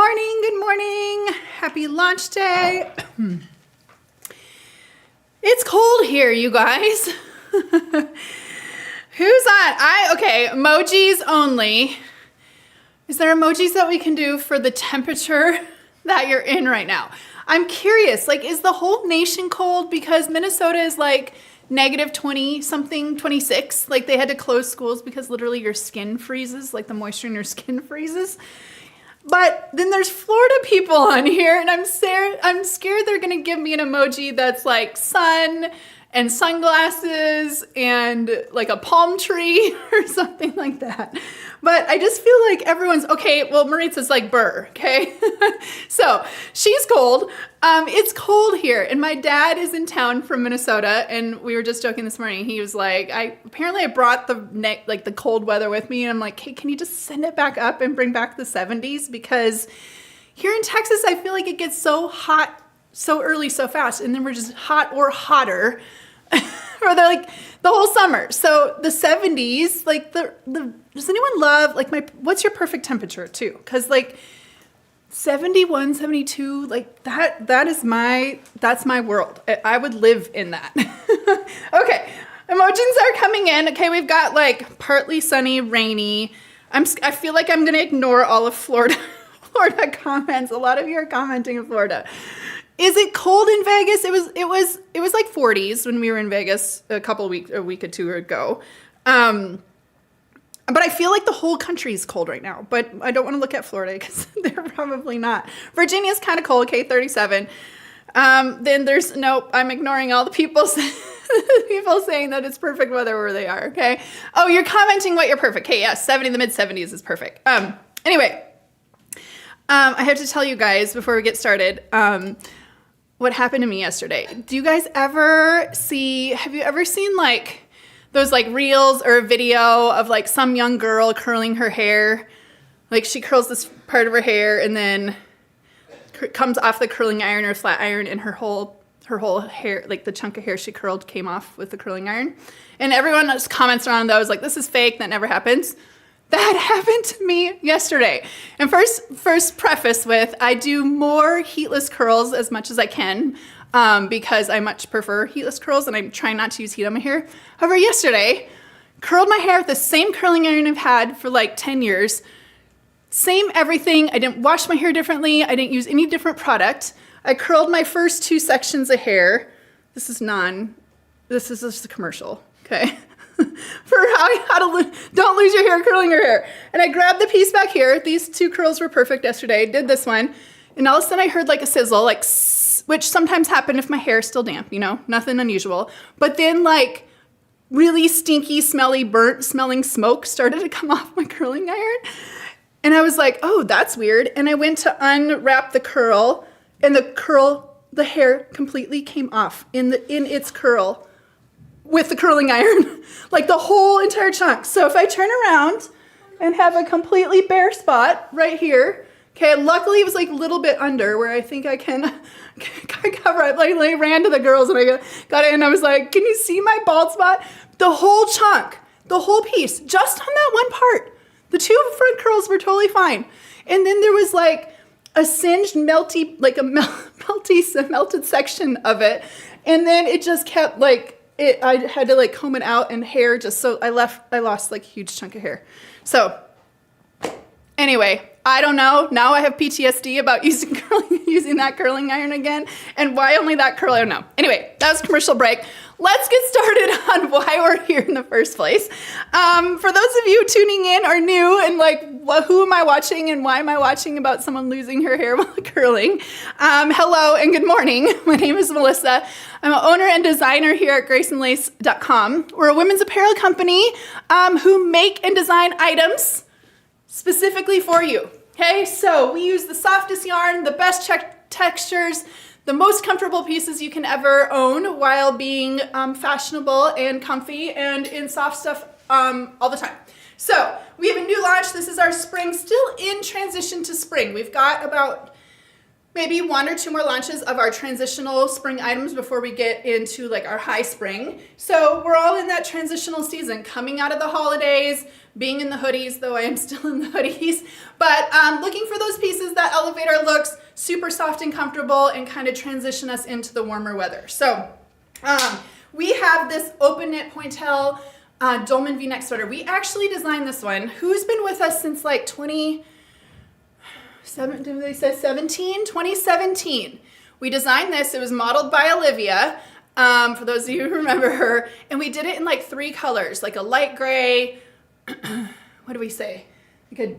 morning, good morning. Happy launch day. It's cold here, you guys. Who's on? Okay, emojis only. Is there emojis that we can do for the temperature that you're in right now? I'm curious, like, is the whole nation cold? Because Minnesota is like negative 20 something, 26. Like they had to close schools because literally your skin freezes, like the moisture in your skin freezes. But then there's Florida people on here, and I'm scared they're gonna give me an emoji that's like sun and sunglasses and like a palm tree or something like that. But I just feel like everyone's, okay, well, Maritza's like burr, okay? So she's cold. It's cold here, and my dad is in town from Minnesota, and we were just joking this morning. He was like, apparently I brought the cold weather with me, and I'm like, hey, can you just send it back up and bring back the 70s? Because here in Texas, I feel like it gets so hot so early, so fast, and then we're just hot or hotter for the whole summer. So the 70s, like does anyone love like what's your perfect temperature too? Because like 71, 72, like that's my world. I would live in that. Okay, emojis are coming in. Okay, we've got like partly sunny, rainy. I feel like I'm gonna ignore all of Florida comments. A lot of you are commenting in Florida. Is it cold in Vegas? It was like 40s when we were in Vegas a week or two ago. But I feel like the whole country is cold right now. But I don't want to look at Florida because they're probably not. Virginia's kind of cold, okay, 37. Then there's, nope, I'm ignoring all the people saying that it's perfect weather where they are, okay? Oh, you're commenting what you're perfect. Okay, yes, 70, the mid 70s is perfect. Anyway, I have to tell you guys before we get started, what happened to me yesterday. Have you ever seen like those like reels or a video of like some young girl curling her hair? Like she curls this part of her hair and then comes off the curling iron or flat iron, and her whole hair, like the chunk of hair she curled, came off with the curling iron. And everyone just comments around those like, this is fake, that never happens. That happened to me yesterday. And first preface with, I do more heatless curls as much as I can because I much prefer heatless curls, and I'm trying not to use heat on my hair. However, yesterday, curled my hair with the same curling iron I've had for like 10 years. Same everything. I didn't wash my hair differently. I didn't use any different product. I curled my first 2 sections of hair. This is just a commercial, okay? For don't lose your hair curling your hair. And I grabbed the piece back here. These 2 curls were perfect yesterday. I did this one. And all of a sudden I heard like a sizzle, like, which sometimes happen if my hair is still damp, nothing unusual. But then like really stinky, smelly, burnt smelling smoke started to come off my curling iron. And I was like, oh, that's weird. And I went to unwrap the curl, and the hair completely came off in its curl with the curling iron, like the whole entire chunk. So if I turn around and have a completely bare spot right here, okay, luckily it was like a little bit under where I think I can cover it. Like I ran to the girls and I got it, and I was like, can you see my bald spot? The whole chunk, the whole piece, just on that one part. The 2 front curls were totally fine. And then there was like a singed, melty, like a melted section of it. And then it just kept like, I had to like comb it out, and hair just, so I lost like a huge chunk of hair. So anyway, I don't know. Now I have PTSD about using that curling iron again. And why only that curl, I don't know. Anyway, that was a commercial break. Let's get started on why we're here in the first place. For those of you tuning in or new and like, who am I watching and why am I watching about someone losing her hair while curling? Hello and good morning. My name is Melissa. I'm an owner and designer here at graceandlace.com. We're a women's apparel company who make and design items specifically for you. Okay, so we use the softest yarn, the best textures, the most comfortable pieces you can ever own while being fashionable and comfy and in soft stuff all the time. So we have a new launch. This is our spring, still in transition to spring. We've got about maybe 1 or 2 more launches of our transitional spring items before we get into like our high spring. So we're all in that transitional season, coming out of the holidays, being in the hoodies, though I am still in the hoodies, but looking for those pieces that elevate our looks, super soft and comfortable, and kind of transition us into the warmer weather. So we have this open knit Pointelle dolman V-neck sweater. We actually designed this one. Who's been with us since like 2017? We designed this. It was modeled by Olivia, for those of you who remember her, and we did it in like 3 colors, like a light gray, what do we say? Like a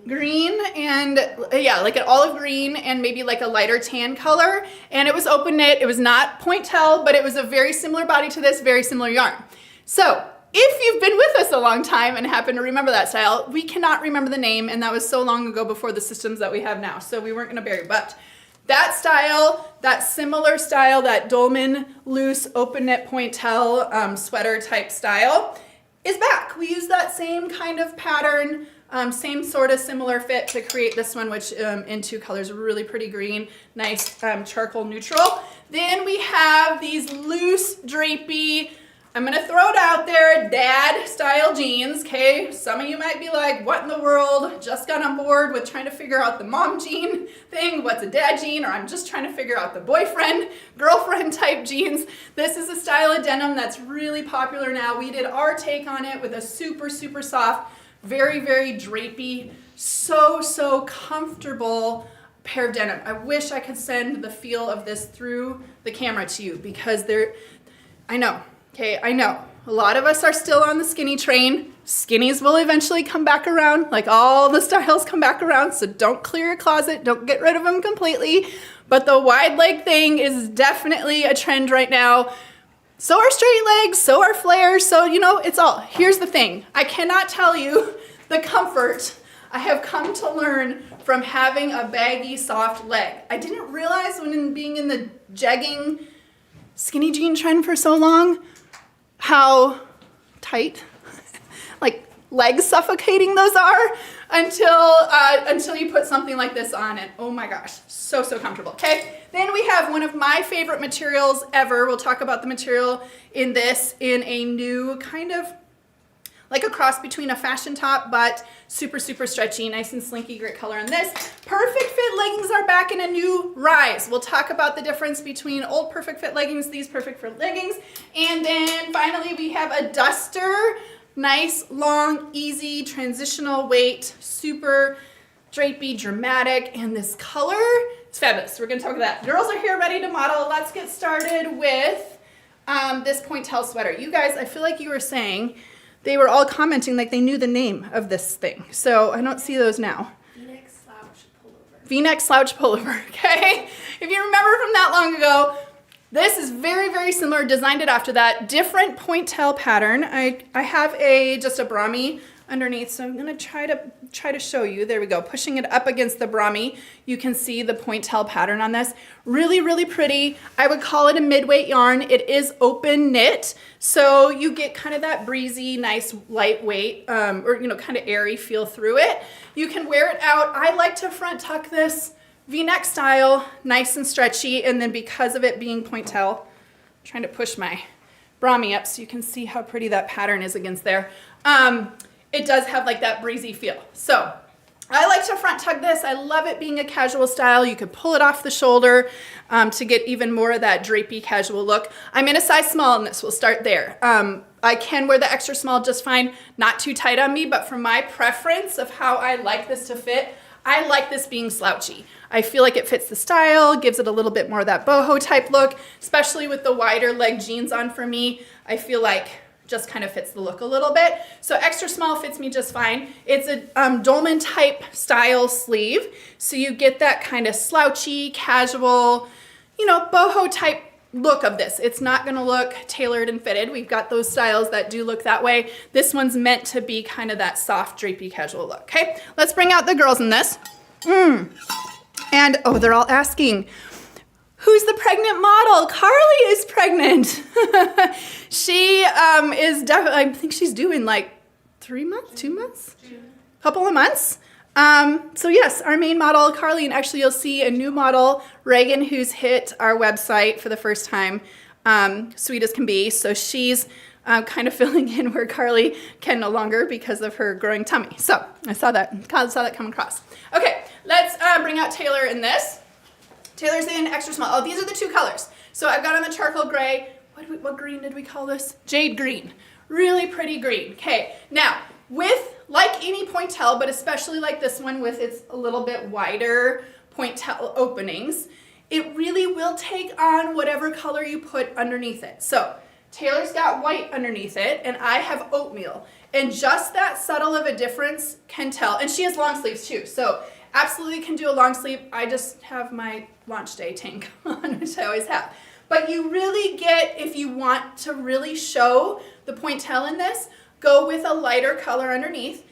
green and yeah, like an olive green and maybe like a lighter tan color. And it was open knit. It was not Pointelle, but it was a very similar body to this, very similar yarn. So if you've been with us a long time and happen to remember that style, we cannot remember the name, and that was so long ago before the systems that we have now, so we weren't gonna bury, but that style, that similar style, that dolman loose open knit Pointelle sweater type style is back. We use that same kind of pattern, same sort of similar fit to create this one, which in 2 colors, really pretty green, nice charcoal neutral. Then we have these loose drapey, I'm gonna throw it out there, dad style jeans, okay? Some of you might be like, what in the world? Just got on board with trying to figure out the mom jean thing, what's a dad jean, or I'm just trying to figure out the boyfriend, girlfriend type jeans. This is a style of denim that's really popular now. We did our take on it with a super, super soft, very, very drapey, so comfortable pair of denim. I wish I could send the feel of this through the camera to you, because I know. Okay, I know. A lot of us are still on the skinny train. Skinnies will eventually come back around, like all the styles come back around, so don't clear your closet, don't get rid of them completely. But the wide leg thing is definitely a trend right now. So are straight legs, so are flares, so you know, it's all. Here's the thing, I cannot tell you the comfort I have come to learn from having a baggy, soft leg. I didn't realize when being in the jegging skinny jean trend for so long, how tight, like leg suffocating those are until you put something like this on, and oh my gosh, so comfortable. Okay, then we have one of my favorite materials ever. We'll talk about the material in this in a new kind of like a cross between a fashion top, but super stretchy, nice and slinky, great color on this. Perfect fit leggings are back in a new rise. We'll talk about the difference between old perfect fit leggings, these perfect fit leggings. And then finally we have a duster, nice, long, easy, transitional weight, super drapey, dramatic, and this color is fabulous. We're gonna talk about that. Girls are here ready to model. Let's get started with this Pointelle sweater. You guys, I feel like you were saying, they were all commenting like they knew the name of this thing. So I don't see those now. V-neck slouch pullover. V-neck slouch pullover, okay? If you remember from that long ago, this is very similar, designed it after that. Different Pointelle pattern. I have just a Brahmi underneath, so I'm gonna try to show you. There we go, pushing it up against the Brahmi. You can see the Pointelle pattern on this. Really pretty. I would call it a mid-weight yarn. It is open knit, so you get kind of that breezy, nice, lightweight, or you know, kind of airy feel through it. You can wear it out. I like to front tuck this V-neck style, nice and stretchy, and then because of it being Pointelle, I'm trying to push my Brahmi up so you can see how pretty that pattern is against there. It does have like that breezy feel. So I like to front tug this. I love it being a casual style. You can pull it off the shoulder to get even more of that drapey casual look. I'm in a size small in this, we'll start there. I can wear the extra small just fine, not too tight on me, but for my preference of how I like this to fit, I like this being slouchy. I feel like it fits the style, gives it a little bit more of that boho type look, especially with the wider leg jeans on for me. I feel like just kind of fits the look a little bit. So extra small fits me just fine. It's a dolman type style sleeve. So you get that kind of slouchy, casual, you know, boho type look of this. It's not gonna look tailored and fitted. We've got those styles that do look that way. This one's meant to be kind of that soft, drapey, casual look, okay? Let's bring out the girls in this. And, oh, they're all asking, who's the pregnant model? Carly is pregnant. She is definitely, I think she's due in like 3 months, 2 months? Couple of months. So yes, our main model, Carly, and actually you'll see a new model, Reagan, who's hit our website for the first time, Sweet as Can Be. So she's kind of filling in where Carly can no longer because of her growing tummy. So I saw that come across. Okay, let's bring out Taylor in this. Taylor's in extra small. Oh, these are the two colors. So I've got on the charcoal gray. What green did we call this? Jade green. Really pretty green. Okay, now with, like any Pointelle, but especially like this one with its a little bit wider Pointelle openings, it really will take on whatever color you put underneath it. So Taylor's got white underneath it, and I have oatmeal. And just that subtle of a difference can tell. And she has long sleeves too, so absolutely can do a long sleeve. I just have my launch day tank on, which I always have. But you really get, if you want to really show the Pointelle in this, go with a lighter color underneath.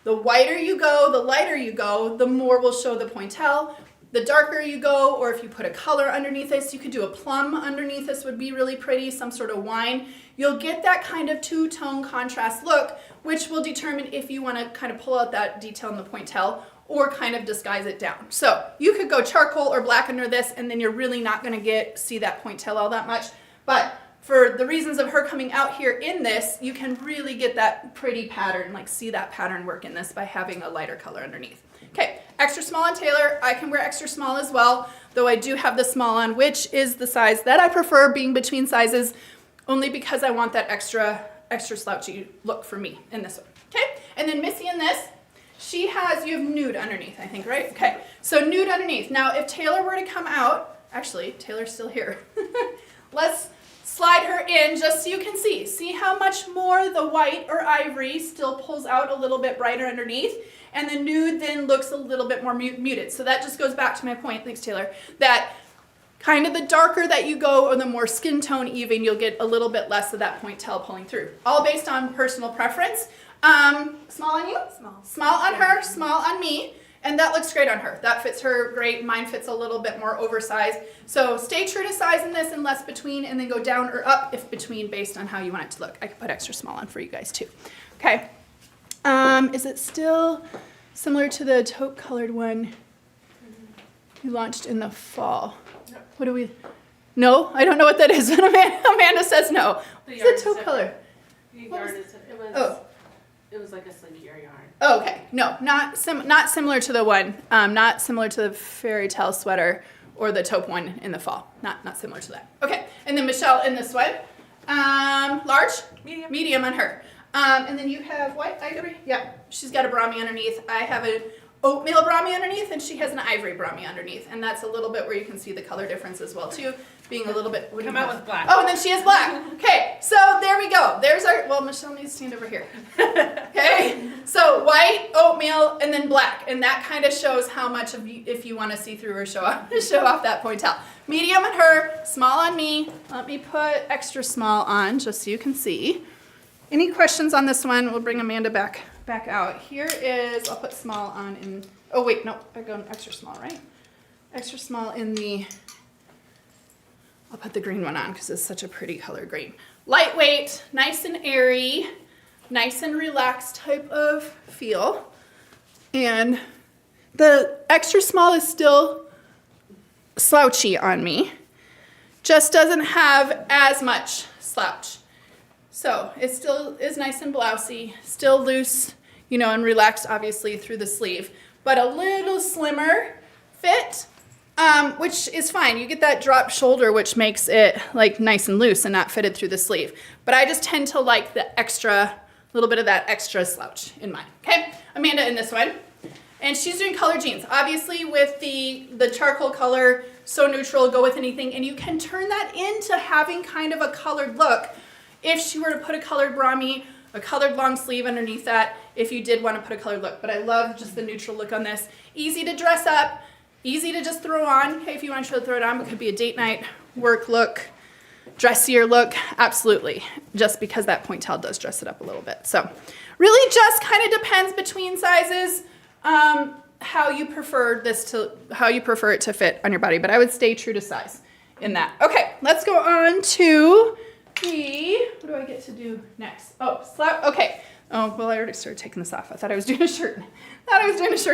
The whiter you go, the lighter you go, the more will show the Pointelle. The darker you go, or if you put a color underneath this, you could do a plum underneath this would be really pretty, some sort of wine. You'll get that kind of two-tone contrast look, which will determine if you want to kind of pull out that detail in the Pointelle or kind of disguise it down. So you could go charcoal or black under this, and then you're really not going to see that Pointelle all that much. But for the reasons of her coming out here in this, you can really get that pretty pattern, like see that pattern work in this by having a lighter color underneath. Okay, extra small on Taylor. I can wear extra small as well, though I do have the small on, which is the size that I prefer, being between sizes, only because I want that extra slouchy look for me in this one. Okay, and then Missy in this, you have nude underneath, I think, right? Okay, so nude underneath. Now, if Taylor were to come out, actually, Taylor's still here. Let's slide her in just so you can see. See how much more the white or ivory still pulls out a little bit brighter underneath, and the nude then looks a little bit more muted. So that just goes back to my point, thanks Taylor, that kind of the darker that you go or the more skin tone even, you'll get a little bit less of that Pointelle pulling through. All based on personal preference. Small on you? Small. Small on her, small on me. And that looks great on her. That fits her great. Mine fits a little bit more oversized. So stay true to size in this and less between, and then go down or up if between based on how you want it to look. I could put extra small on for you guys too. Okay. Is it still similar to the taupe colored one you launched in the fall? No. What do we? No, I don't know what that is. Amanda says no. What's the taupe color? It was like a slinkier yarn. Oh, okay. No, not similar to the one. Not similar to the fairy tale sweater or the taupe one in the fall. Not similar to that. Okay. And then Michelle in this one. Large? Medium on her. And then you have what? Ivory? Yeah. She's got a brahmi underneath. I have an oatmeal brahmi underneath, and she has an ivory brahmi underneath. And that's a little bit where you can see the color difference as well too. Being a little bit. Come out with black. Oh, and then she has black. Okay, so there we go. There's our. Well, Michelle needs to stand over here. Okay, so white, oatmeal, and then black, and that kind of shows how much of you, if you want to see through or show off that Pointelle. Medium on her, small on me. Let me put extra small on just so you can see. Any questions on this one? We'll bring Amanda back out. Here is. I'll put small on in. Oh wait, no, I go extra small, right? Extra small in the. I'll put the green one on because it's such a pretty color green. Lightweight, nice and airy, nice and relaxed type of feel. And the extra small is still slouchy on me, just doesn't have as much slouch. So it still is nice and blousy, still loose, and relaxed obviously through the sleeve, but a little slimmer fit. Which is fine. You get that drop shoulder, which makes it like nice and loose and not fitted through the sleeve. But I just tend to like the little bit of that extra slouch in mine. Okay, Amanda in this one. And she's doing color jeans. Obviously with the charcoal color, so neutral, go with anything. And you can turn that into having kind of a colored look if she were to put a colored brahmi, a colored long sleeve underneath that, if you did want to put a colored look. But I love just the neutral look on this. Easy to dress up. Easy to just throw on. Hey, if you want to throw it on, it could be a date night, work look, dressier look. Absolutely. Just because that Pointelle does dress it up a little bit. So really just kind of depends between sizes, how you prefer it to fit on your body. But I would stay true to size in that. Okay, let's go on to what do I get to do next? Oh, okay. Oh, well, I already started taking this off. I thought I was doing a shirt.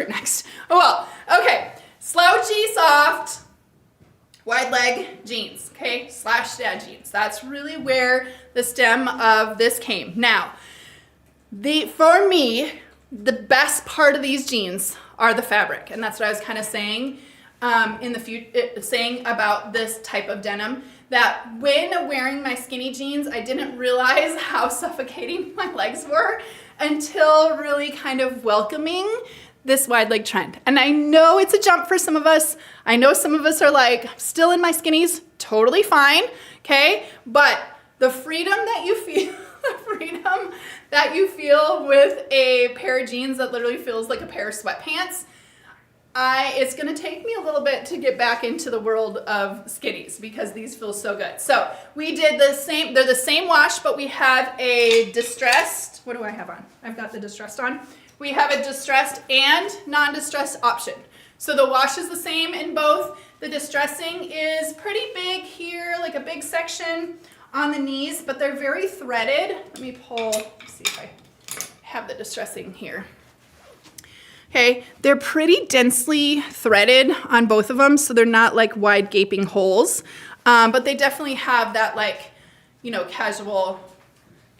Next. Oh, well. Okay. Slouchy, soft, wide leg jeans, okay? Slash dad jeans. That's really where the stem of this came. Now, for me, the best part of these jeans are the fabric. And that's what I was kind of saying saying about this type of denim, that when wearing my skinny jeans, I didn't realize how suffocating my legs were until really kind of welcoming this wide leg trend. And I know it's a jump for some of us. I know some of us are like, still in my skinnies, totally fine, okay? But the freedom that you feel, with a pair of jeans that literally feels like a pair of sweatpants, it's gonna take me a little bit to get back into the world of skinnies because these feel so good. So we did the same, they're the same wash, but we have a distressed, what do I have on? I've got the distressed on. We have a distressed and non-distressed option. So the wash is the same in both. The distressing is pretty big here, like a big section on the knees, but they're very threaded. Let me see if I have the distressing here. Okay, they're pretty densely threaded on both of them, so they're not like wide gaping holes, but they definitely have that like, you know, casual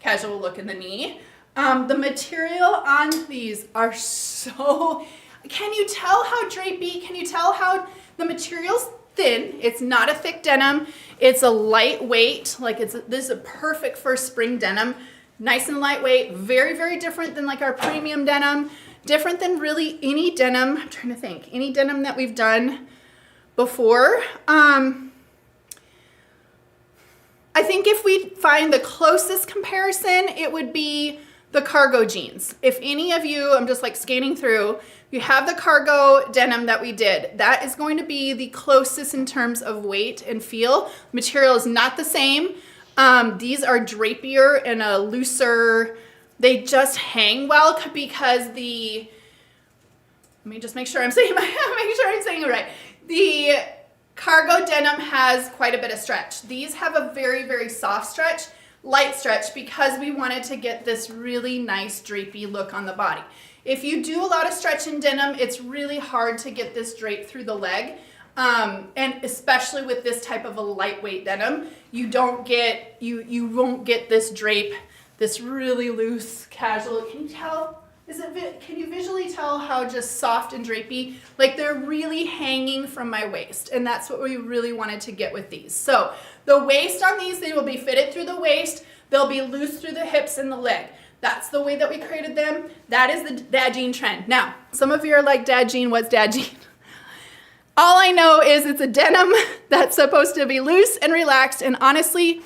look in the knee. The material on these are so, can you tell how drapey? Can you tell how the material's thin? It's not a thick denim. It's a lightweight, like this is a perfect for spring denim. Nice and lightweight, very, very different than like our premium denim. Different than really any denim, I'm trying to think, any denim that we've done before. I think if we find the closest comparison, it would be the cargo jeans. If any of you, I'm just like scanning through, you have the cargo denim that we did. That is going to be the closest in terms of weight and feel. Material is not the same. These are drapier and a looser, they just hang well because let me just make sure I'm saying it right. The cargo denim has quite a bit of stretch. These have a very, very soft stretch, light stretch, because we wanted to get this really nice drapey look on the body. If you do a lot of stretch in denim, it's really hard to get this drape through the leg. And especially with this type of a lightweight denim, you won't get this drape, this really loose, casual. Can you tell? Can you visually tell how just soft and drapey? Like they're really hanging from my waist, and that's what we really wanted to get with these. So the waist on these, they will be fitted through the waist. They'll be loose through the hips and the leg. That's the way that we created them. That is the dad jean trend. Now, some of you are like, dad jean, what's dad jean? All I know is it's a denim that's supposed to be loose and relaxed, and honestly,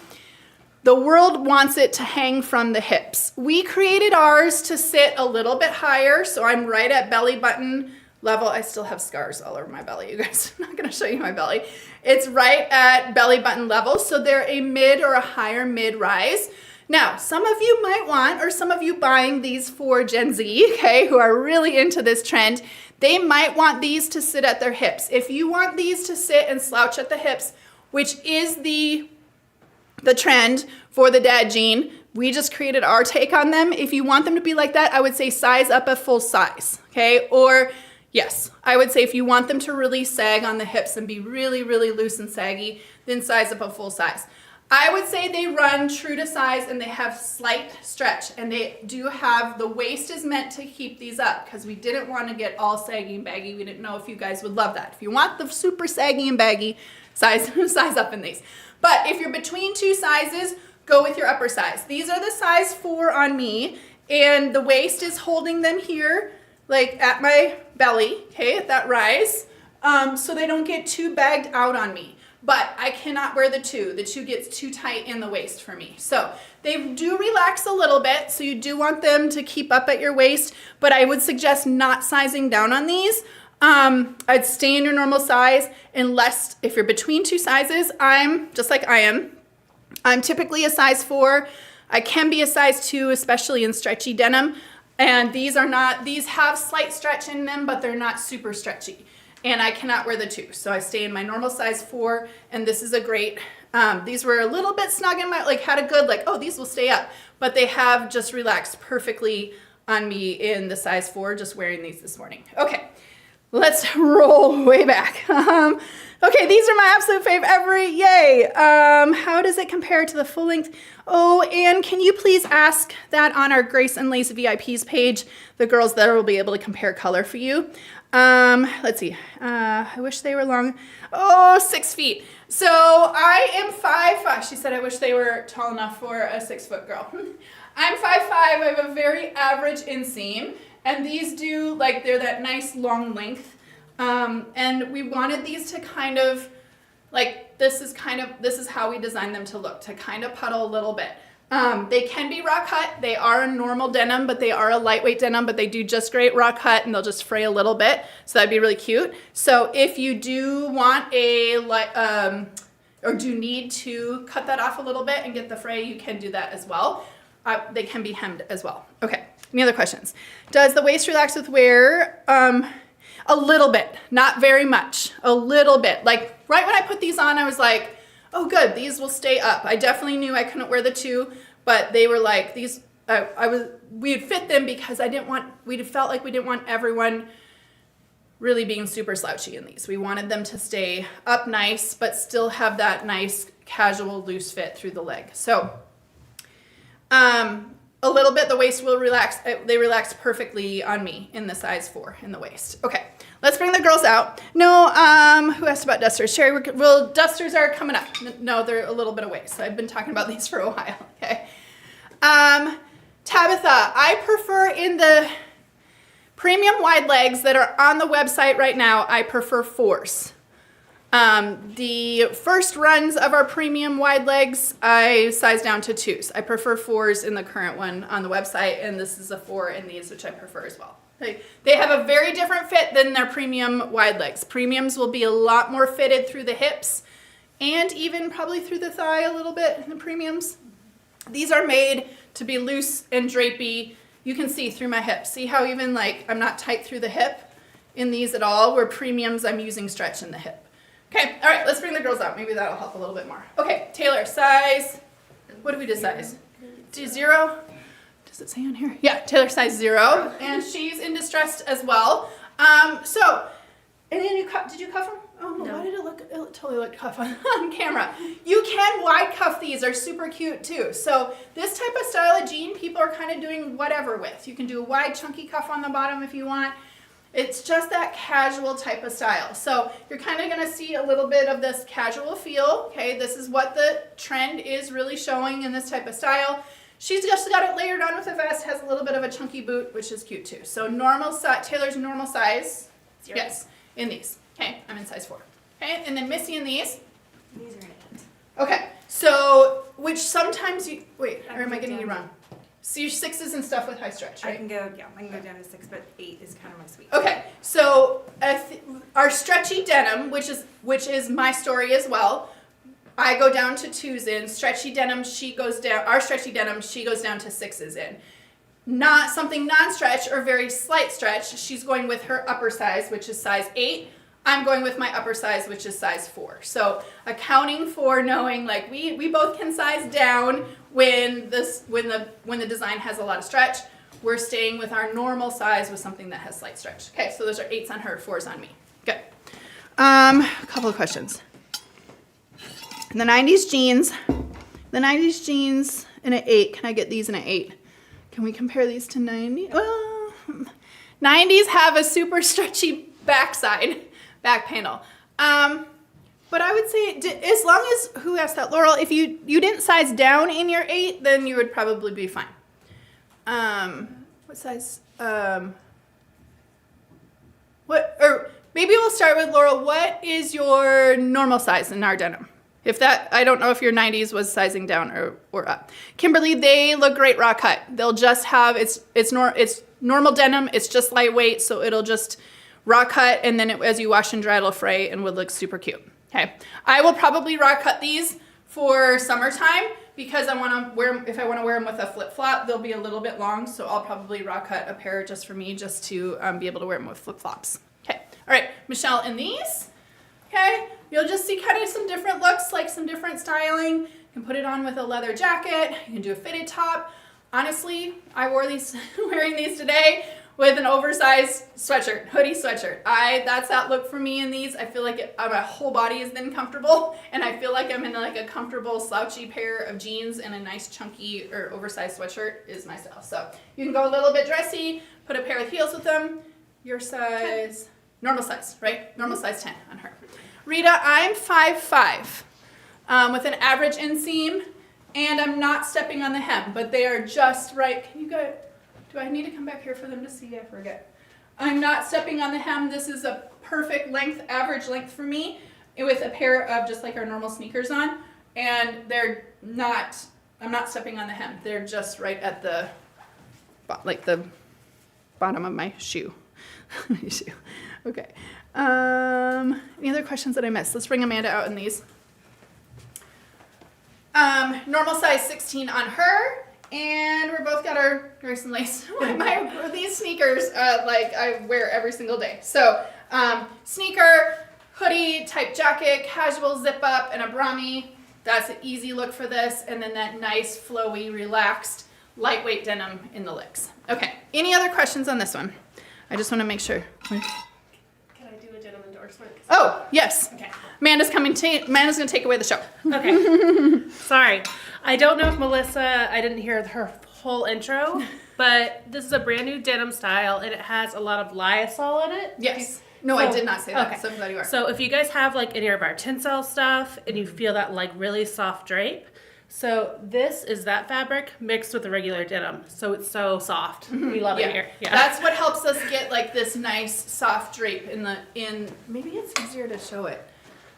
the world wants it to hang from the hips. We created ours to sit a little bit higher, so I'm right at belly button level. I still have scars all over my belly, you guys. I'm not gonna show you my belly. It's right at belly button level, so they're a mid or a higher mid rise. Now, some of you might want, or some of you buying these for Gen Z, okay, who are really into this trend, they might want these to sit at their hips. If you want these to sit and slouch at the hips, which is the trend for the dad jean, we just created our take on them. If you want them to be like that, I would say size up a full size, okay? Or yes, I would say if you want them to really sag on the hips and be really, really loose and saggy, then size up a full size. I would say they run true to size and they have slight stretch, and they do have, the waist is meant to keep these up because we didn't want to get all saggy and baggy. We didn't know if you guys would love that. If you want the super saggy and baggy, size up in these. But if you're between two sizes, go with your upper size. These are the size 4 on me, and the waist is holding them here, like at my belly, okay, at that rise, so they don't get too bagged out on me. But I cannot wear the 2. The 2 gets too tight in the waist for me. So they do relax a little bit, so you do want them to keep up at your waist, but I would suggest not sizing down on these. I'd stay in your normal size unless, if you're between two sizes, I'm just like I am. I'm typically a size 4. I can be a size 2, especially in stretchy denim. And these have slight stretch in them, but they're not super stretchy. And I cannot wear the 2. So I stay in my normal size 4, and this is a great These were a little bit snug in my, like had a good, like, oh, these will stay up, but they have just relaxed perfectly on me in the size 4, just wearing these this morning. Okay, let's roll way back. Okay, these are my absolute fave ever, yay. How does it compare to the full length? Oh, and can you please ask that on our Grace and Lace VIPs page? The girls there will be able to compare color for you. Let's see, I wish they were long. Oh, 6 feet. So I am 5'5". She said I wish they were tall enough for a 6-foot girl. I'm 5'5", I have a very average inseam, and these do, like, they're that nice long length. And we wanted these to kind of, like, this is how we designed them to look, to kind of puddle a little bit. They can be raw cut. They are a normal denim, but they are a lightweight denim, but they do just great raw cut, and they'll just fray a little bit. So that'd be really cute. So if you do want or do need to cut that off a little bit and get the fray, you can do that as well. They can be hemmed as well. Okay, any other questions? Does the waist relax with wear? A little bit, not very much, a little bit. Like right when I put these on, I was like, oh good, these will stay up. I definitely knew I couldn't wear the 2, but they were like these, we'd fit them because we felt like we didn't want everyone really being super slouchy in these. We wanted them to stay up nice, but still have that nice casual loose fit through the leg. So, a little bit, the waist will relax. They relax perfectly on me in the size 4 in the waist. Okay, let's bring the girls out. No, who asked about dusters? Sherry, well, dusters are coming up. No, they're a little bit away. So I've been talking about these for a while, okay? Tabitha, I prefer in the premium wide legs that are on the website right now, I prefer 4s. The first runs of our premium wide legs, I size down to 2s. I prefer 4s in the current one on the website, and this is a 4 in these, which I prefer as well. They have a very different fit than their premium wide legs. Premiums will be a lot more fitted through the hips and even probably through the thigh a little bit in the premiums. These are made to be loose and drapey. You can see through my hips. See how even like I'm not tight through the hip in these at all, where premiums I'm using stretch in the hip. Okay, all right, let's bring the girls out. Maybe that'll help a little bit more. Okay, Taylor, size, what do we decide? 0? Does it say on here? Yeah, Taylor size 0, and she's in distressed as well. So, and then did you cuff them? Oh, no. Why did it look, it totally looked cuff on camera. You can wide cuff these, are super cute too. So this type of style of jean, people are kind of doing whatever with. You can do a wide chunky cuff on the bottom if you want. It's just that casual type of style. So you're kind of going to see a little bit of this casual feel. Okay, this is what the trend is really showing in this type of style. She's just got it layered on with a vest, has a little bit of a chunky boot, which is cute too. So normal size, Taylor's normal size. 0. Yes, in these. Okay, I'm in size 4. Okay, and then Missy in these. These are in 8. Okay, so which sometimes you, wait, or am I getting you wrong? So your 6s and stuff with high stretch, right? I can go down to 6, but 8 is kind of my sweet. Okay, so our stretchy denim, which is my story as well, I go down to 2s in. Stretchy denim, she goes down. Our stretchy denim, she goes down to 6s in. Not something non-stretch or very slight stretch. She's going with her upper size, which is size 8. I'm going with my upper size, which is size 4. So accounting for knowing, like we both can size down when the design has a lot of stretch. We're staying with our normal size with something that has slight stretch. Okay, so those are 8s on her, 4s on me. Good. A couple of questions. The 90s jeans. The 90s jeans in an 8. Can I get these in an 8? Can we compare these to 90? Well, 90s have a super stretchy back panel. But I would say, as long as, who asked that? Laurel, if you didn't size down in your 8, then you would probably be fine. What size? Maybe we'll start with Laurel. What is your normal size in our denim? If that, I don't know if your 90s was sizing down or up. Kimberly, they look great raw cut. They'll just have, it's normal denim, it's just lightweight, so it'll just raw cut, and then as you wash and dry, it'll fray and would look super cute. Okay, I will probably raw cut these for summertime because I want to wear them, if I want to wear them with a flip-flop, they'll be a little bit long, so I'll probably raw cut a pair just for me, just to be able to wear them with flip-flops. Okay, all right, Michelle, in these, Okay, you'll just see kind of some different looks, like some different styling. You can put it on with a leather jacket. You can do a fitted top. Honestly, I wore these, wearing these today with an oversized sweatshirt, hoodie sweatshirt. That's that look for me in these. I feel like my whole body is then comfortable, and I feel like I'm in like a comfortable slouchy pair of jeans and a nice chunky or oversized sweatshirt is my style. So you can go a little bit dressy, put a pair of heels with them. Your size, normal size, right? Normal size 10 on her. Rita, I'm 5'5", with an average inseam, and I'm not stepping on the hem, but they are just right. Can you go? Do I need to come back here for them to see? I forget. I'm not stepping on the hem. This is a perfect length, average length for me, with a pair of just like our normal sneakers on, and they're not, I'm not stepping on the hem. They're just right at the, like the bottom of my shoe. shoe. Okay. Any other questions that I missed? Let's bring Amanda out in these. Normal size 16 on her. And we're both got our Grayson lace. These sneakers, like I wear every single day. So, sneaker, hoodie, type jacket, casual zip up, and a Brahmi. That's an easy look for this. And then that nice, flowy, relaxed, lightweight denim in the legs. Okay, any other questions on this one? I just want to make sure. Can I do a denim endorsement? Oh, yes. Okay. Amanda's coming. Amanda's going to take away the show. Okay. Sorry. I don't know if Melissa, I didn't hear her whole intro, but this is a brand new denim style, and it has a lot of lyocell in it. Yes. No, I did not say that, so I'm glad you are. So if you guys have like any of our Tencel stuff, and you feel that like really soft drape, so this is that fabric mixed with the regular denim. So it's so soft. We love it here. Yeah. That's what helps us get like this nice soft drape in maybe it's easier to show it.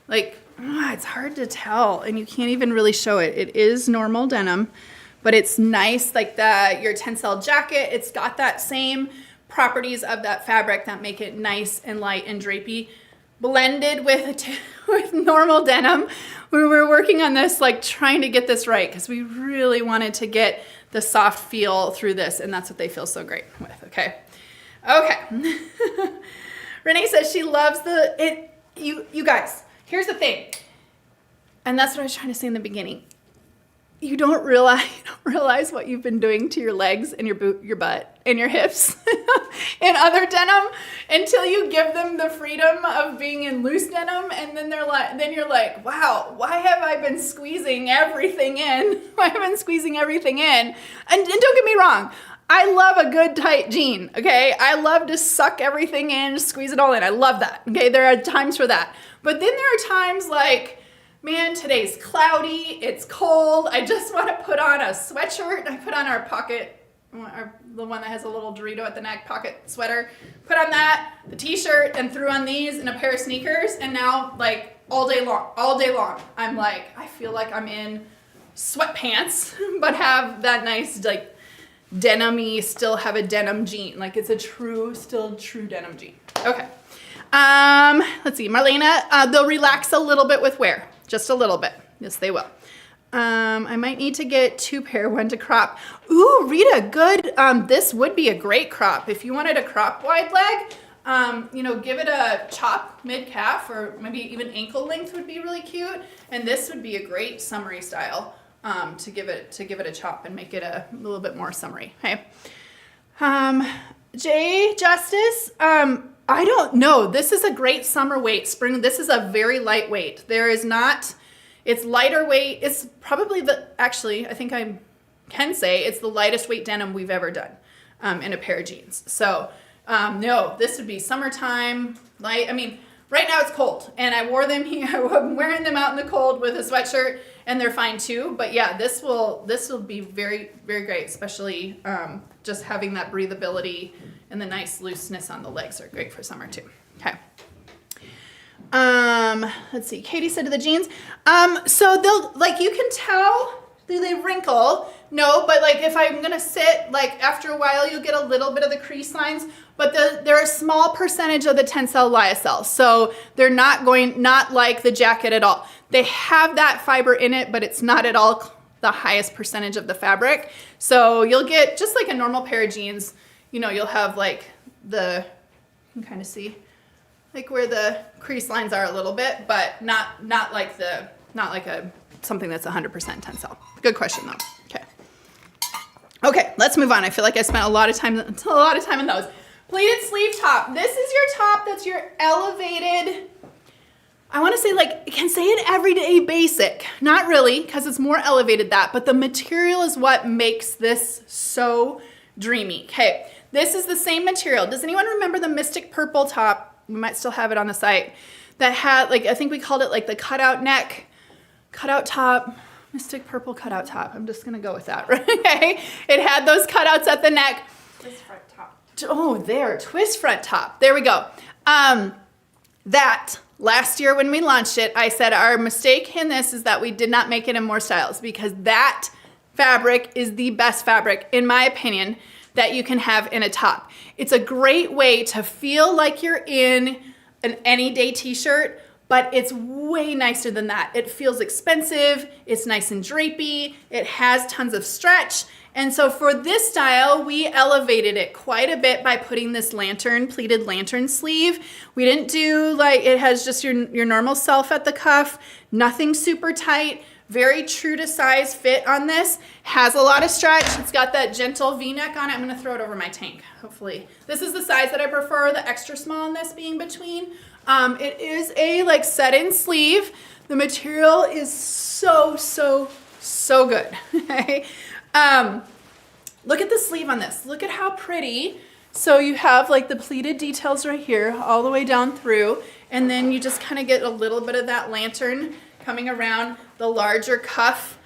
Like, it's hard to tell, and you can't even really show it. It is normal denim, but it's nice, like your Tencel jacket. It's got that same properties of that fabric that make it nice and light and drapey, blended with normal denim. We were working on this, like trying to get this right, because we really wanted to get the soft feel through this, and that's what they feel so great with. Okay. Renee says she loves you guys. Here's the thing, and that's what I was trying to say in the beginning. You don't realize what you've been doing to your legs and your butt and your hips in other denim until you give them the freedom of being in loose denim, and then you're like, wow, why have I been squeezing everything in? And don't get me wrong. I love a good tight jean, okay? I love to suck everything in, squeeze it all in. I love that, okay? There are times for that. But then there are times like, man, today's cloudy, it's cold, I just want to put on a sweatshirt. I put on our pocket, the one that has a little Dorito at the neck pocket sweater. Put on that, the t-shirt, and threw on these and a pair of sneakers, and now like all day long, I'm like, I feel like I'm in sweatpants, but have that nice like denim-y, still have a denim jean. Like it's still true denim jean. Okay. Let's see, Marlena, they'll relax a little bit with wear, just a little bit. Yes, they will. I might need to get 2 pair, one to crop. Ooh, Rita, good. This would be a great crop. If you wanted a crop wide leg, give it a chop mid-calf, or maybe even ankle length would be really cute. And this would be a great summery style, to give it a chop and make it a little bit more summery. Okay. Jay Justice, I don't know. This is a great summer weight. Spring, this is a very lightweight. It's lighter weight. It's probably actually, I think I can say it's the lightest weight denim we've ever done in a pair of jeans. So, no, this would be summertime, light. I mean, right now it's cold, and I wore them here. I'm wearing them out in the cold with a sweatshirt, and they're fine too. But yeah, this will be very, very great, especially just having that breathability and the nice looseness on the legs are great for summer too. Okay. Let's see. Katie said to the jeans. So they'll, like, you can tell, do they wrinkle? No, but like if I'm gonna sit, like after a while you'll get a little bit of the crease lines, but they're a small percentage of the Tencel lyocell. So they're not like the jacket at all. They have that fiber in it, but it's not at all the highest percentage of the fabric. So you'll get just like a normal pair of jeans, you'll have like you can kind of see, like where the crease lines are a little bit, but not like something that's 100% tensile. Good question though. Okay. Okay, let's move on. I feel like I spent a lot of time in those. Pleated sleeve top. This is your top that's your elevated, I want to say like, I can say an everyday basic. Not really, because it's more elevated that, but the material is what makes this so dreamy. Okay, this is the same material. Does anyone remember the Mystic Purple top? We might still have it on the site. That had, like, I think we called it like the cutout neck, cutout top, Mystic Purple cutout top. I'm just going to go with that, right? Okay. It had those cutouts at the neck. Twist front top. Oh, there, twist front top. There we go. That last year when we launched it, I said our mistake in this is that we did not make it in more styles, because that fabric is the best fabric, in my opinion, that you can have in a top. It's a great way to feel like you're in an any day t-shirt, but it's way nicer than that. It feels expensive, it's nice and drapey, it has tons of stretch. And so for this style, we elevated it quite a bit by putting this pleated lantern sleeve. We didn't do like, it has just your normal self at the cuff, nothing super tight, very true to size fit on this. Has a lot of stretch. It's got that gentle V-neck on it. I'm gonna throw it over my tank, hopefully. This is the size that I prefer, the extra small in this being between. It is a like set-in sleeve. The material is so good. Okay. Look at the sleeve on this. Look at how pretty. So you have like the pleated details right here all the way down through, and then you just kind of get a little bit of that lantern coming around the larger cuff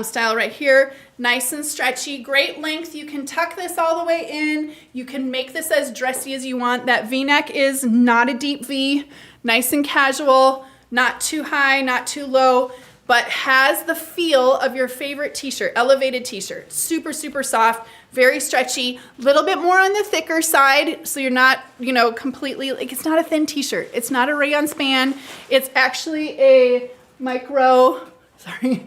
style right here. Nice and stretchy, great length. You can tuck this all the way in. You can make this as dressy as you want. That V-neck is not a deep V, nice and casual, not too high, not too low, but has the feel of your favorite t-shirt, elevated t-shirt. Super soft, very stretchy, little bit more on the thicker side, so you're not, completely, like, it's not a thin t-shirt. It's not a rayon span. It's actually a micro, sorry,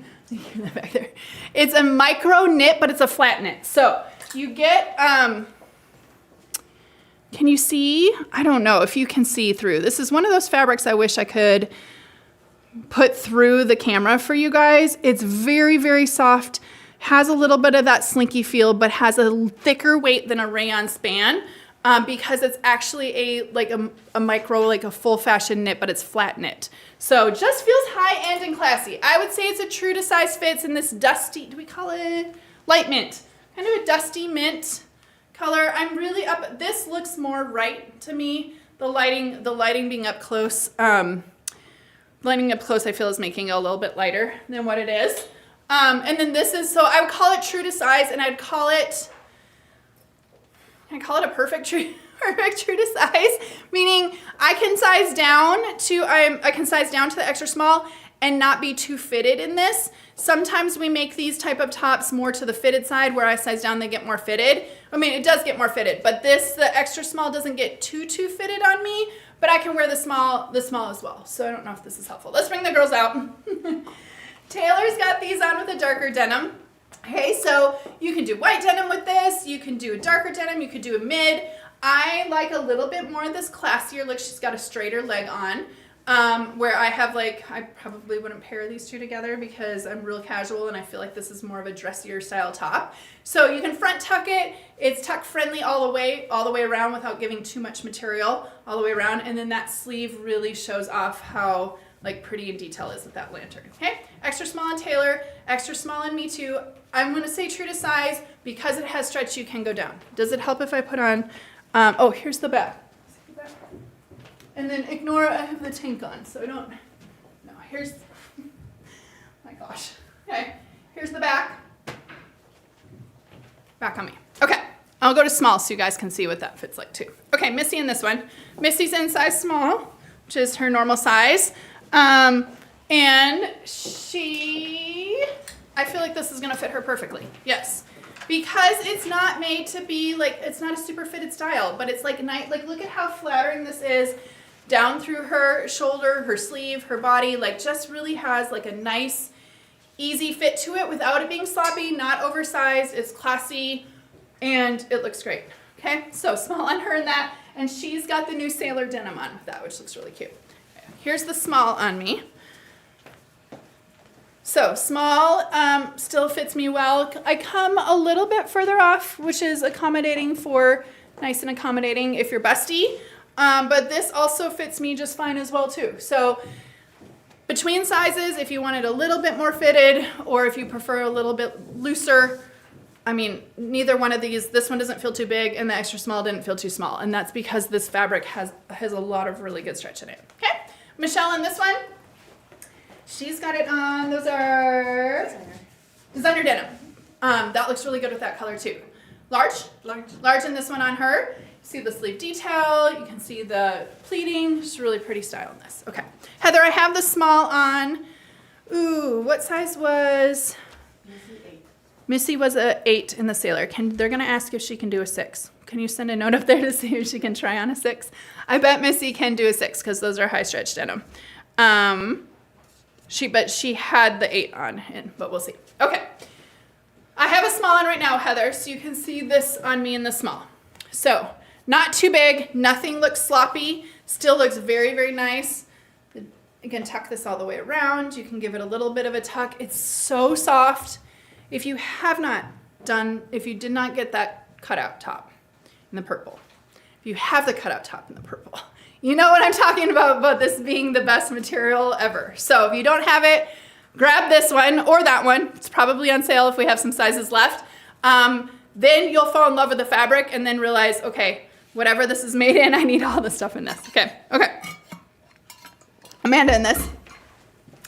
back there. It's a micro knit, but it's a flat knit. So you get, can you see? I don't know if you can see through. This is one of those fabrics I wish I could put through the camera for you guys. It's very soft, has a little bit of that slinky feel, but has a thicker weight than a rayon span, because it's actually a micro, like a full fashion knit, but it's flat knit. So just feels high end and classy. I would say it's a true to size fits in this dusty, do we call it light mint? Kind of a dusty mint color. I'm really up, this looks more right to me. The lighting being up close, lighting up close I feel is making it a little bit lighter than what it is. And then this is, so I would call it true to size, and I'd call it a perfect true to size, meaning I can size down to the extra small and not be too fitted in this. Sometimes we make these type of tops more to the fitted side, where I size down, they get more fitted. I mean, it does get more fitted, but the extra small doesn't get too fitted on me, but I can wear the small as well. So I don't know if this is helpful. Let's bring the girls out. Taylor's got these on with a darker denim. Okay, so you can do white denim with this, you can do a darker denim, you could do a mid. I like a little bit more of this classier look. She's got a straighter leg on, where I have I probably wouldn't pair these two together because I'm real casual and I feel like this is more of a dressier style top. So you can front tuck it. It's tuck friendly all the way around without giving too much material all the way around. And then that sleeve really shows off how pretty in detail is with that lantern. Okay, extra small on Taylor, extra small on me too. I'm gonna say true to size because it has stretch. You can go down. Does it help if I put on? Oh, here's the back. And then ignore I have the tank on, so I don't. No, here's. My gosh. Okay, here's the back. Back on me. Okay, I'll go to small so you guys can see what that fits like too. Okay, Missy in this one. Missy's in size small, which is her normal size. And I feel like this is gonna fit her perfectly. Yes. Because it's not made to be it's not a super fitted style, but it's look at how flattering this is down through her shoulder, her sleeve, her body, just really has a nice, easy fit to it without it being sloppy, not oversized, it's classy, and it looks great. Okay, so small on her in that, And she's got the new Sailor denim on with that, which looks really cute. Here's the small on me. So small still fits me well. I come a little bit further off, which is accommodating for, nice and accommodating if you're busty. But this also fits me just fine as well too. So between sizes, if you want it a little bit more fitted or if you prefer a little bit looser, I mean, neither one of these, this one doesn't feel too big and the extra small didn't feel too small. And that's because this fabric has a lot of really good stretch in it. Okay, Michelle on this one, she's got it on, those are designer denim. That looks really good with that color too. Large? Large in this one on her. See the sleeve detail, you can see the pleating, just really pretty style in this. Okay, Heather, I have the small on. Ooh, what size was? Missy was a 8 in the Sailor. They're gonna ask if she can do a 6. Can you send a note up there to see if she can try on a 6? I bet Missy can do a 6 because those are high stretch denim. But she had the 8 on, but we'll see. Okay, I have a small on right now, Heather, so you can see this on me in the small. So, not too big, nothing looks sloppy, still looks very, very nice. You can tuck this all the way around. You can give it a little bit of a tuck. It's so soft. If you did not get that cutout top in the purple, if you have the cutout top in the purple, you know what I'm talking about this being the best material ever. So if you don't have it, grab this one or that one. It's probably on sale if we have some sizes left. Then you'll fall in love with the fabric and then realize, okay, whatever this is made in, I need all the stuff in this. Okay. Amanda in this.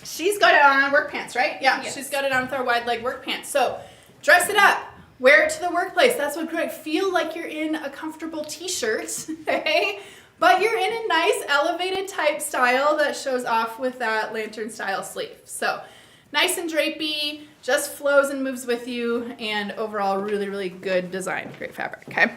She's got it on work pants, right? Yeah, yes. She's got it on with our wide leg work pants. So dress it up, wear it to the workplace. That's what great. Feel like you're in a comfortable t-shirt, okay? But you're in a nice elevated type style that shows off with that lantern style sleeve. So nice and drapey, just flows and moves with you, and overall really, really good design. Great fabric, okay?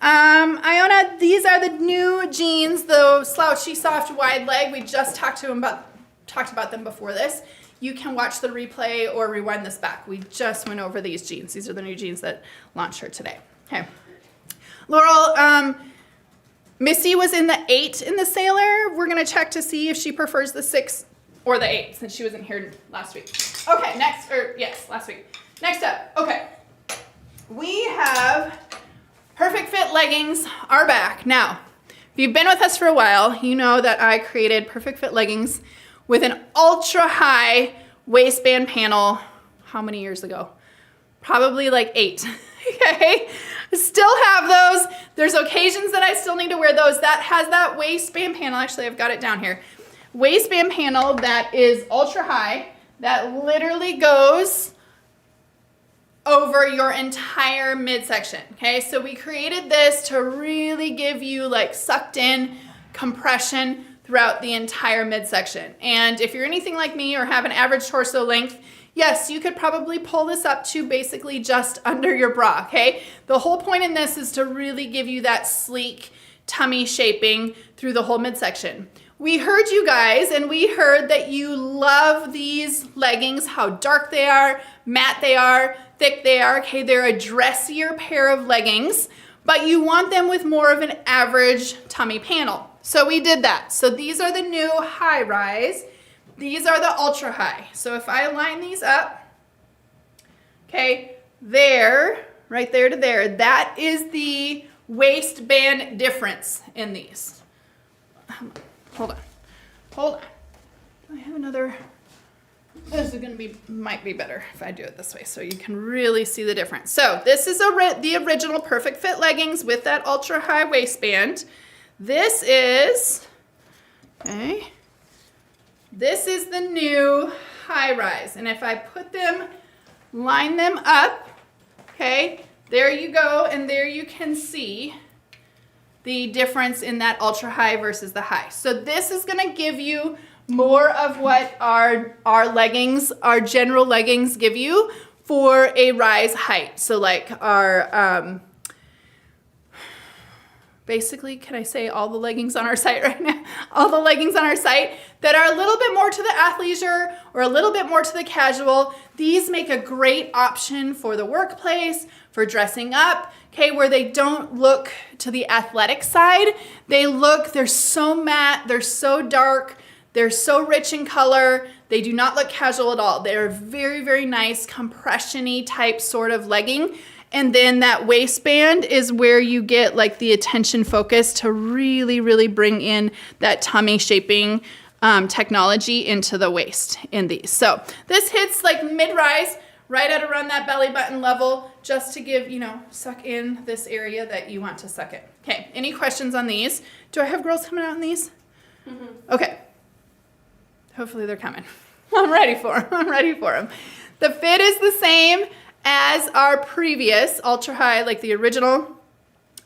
Iona, these are the new jeans, the Slouchy Soft Wide Leg. We just talked about them before this. You can watch the replay or rewind this back. We just went over these jeans. These are the new jeans that launched her today. Okay. Laurel, Missy was in the 8 in the Sailor. We're gonna check to see if she prefers the 6 or the 8 since she wasn't here last week. Okay, last week. Next up, okay. We have Perfect Fit leggings are back. Now, if you've been with us for a while, you know that I created Perfect Fit leggings with an ultra high waistband panel. How many years ago? Probably like 8, okay? Still have those. There's occasions that I still need to wear those. That has that waistband panel. Actually, I've got it down here. Waistband panel that is ultra high, that literally goes over your entire midsection, okay? So we created this to really give you like sucked in compression throughout the entire midsection. And if you're anything like me or have an average torso length, yes, you could probably pull this up to basically just under your bra, okay? The whole point in this is to really give you that sleek tummy shaping through the whole midsection. We heard you guys, and we heard that you love these leggings, how dark they are, matte they are, thick they are, okay? They're a dressier pair of leggings, but you want them with more of an average tummy panel. So we did that. So these are the new high rise. These are the ultra high. So if I line these up, okay, there, right there to there, that is the waistband difference in these. Hold on. I have another, this is gonna be, might be better if I do it this way so you can really see the difference. So this is the original Perfect Fit leggings with that ultra high waistband. This is, okay, this is the new high rise. And if I put them, line them up, okay, there you go, and there you can see the difference in that ultra high versus the high. So this is gonna give you more of what our leggings, our general leggings give you for a rise height. So like our, basically, can I say all the leggings on our site right now? All the leggings on our site that are a little bit more to the athleisure or a little bit more to the casual. These make a great option for the workplace, for dressing up, okay, where they don't look to the athletic side. They're so matte, they're so dark, they're so rich in color. They do not look casual at all. They're very, very nice compression-y type sort of legging. And then that waistband is where you get like the attention focus to really, really bring in that tummy shaping technology into the waist in these. So this hits like mid-rise, right at around that belly button level, just to give, suck in this area that you want to suck in. Okay, any questions on these? Do I have girls coming out in these? Mm-hmm. Okay. Hopefully they're coming. I'm ready for them. The fit is the same as our previous ultra high, like the original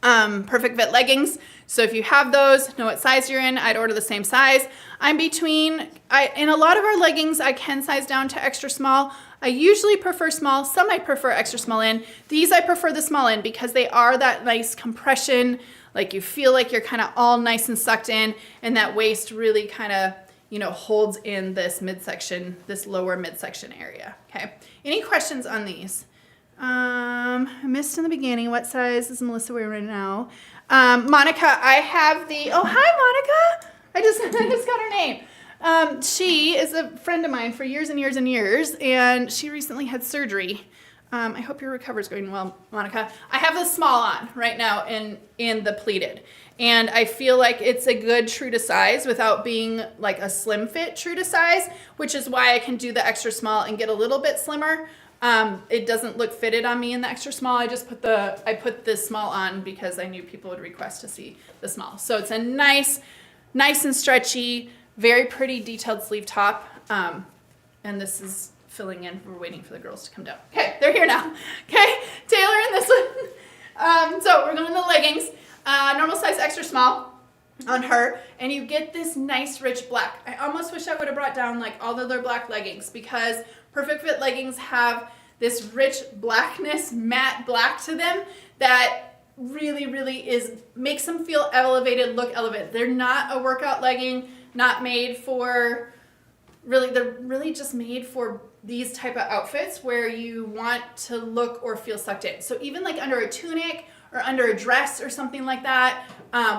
perfect fit leggings. So if you have those, know what size you're in, I'd order the same size. In a lot of our leggings, I can size down to extra small. I usually prefer small. Some I prefer extra small in. These I prefer the small in because they are that nice compression, like you feel like you're kind of all nice and sucked in, and that waist really kind of holds in this midsection, this lower midsection area. Okay. Any questions on these? I missed in the beginning. What size is Melissa wearing right now? Monica, I have the. Oh, hi, Monica. I just got her name. She is a friend of mine for years and years and years, and she recently had surgery. I hope your recovery's going well, Monica. I have the small on right now in the pleated. And I feel like it's a good true to size without being like a slim fit true to size, which is why I can do the extra small and get a little bit slimmer. It doesn't look fitted on me in the extra small. I put this small on because I knew people would request to see the small. So it's a nice and stretchy, very pretty detailed sleeve top. And this is filling in. We're waiting for the girls to come down. Okay, they're here now. Okay, Taylor in this one. So we're going to the leggings. Normal size extra small on her, and you get this nice rich black. I almost wish I would have brought down like all the other black leggings because perfect fit leggings have this rich blackness, matte black to them that really, really makes them feel elevated, look elevated. They're not a workout legging, not made for, they're really just made for these type of outfits where you want to look or feel sucked in. So even like under a tunic or under a dress or something like that,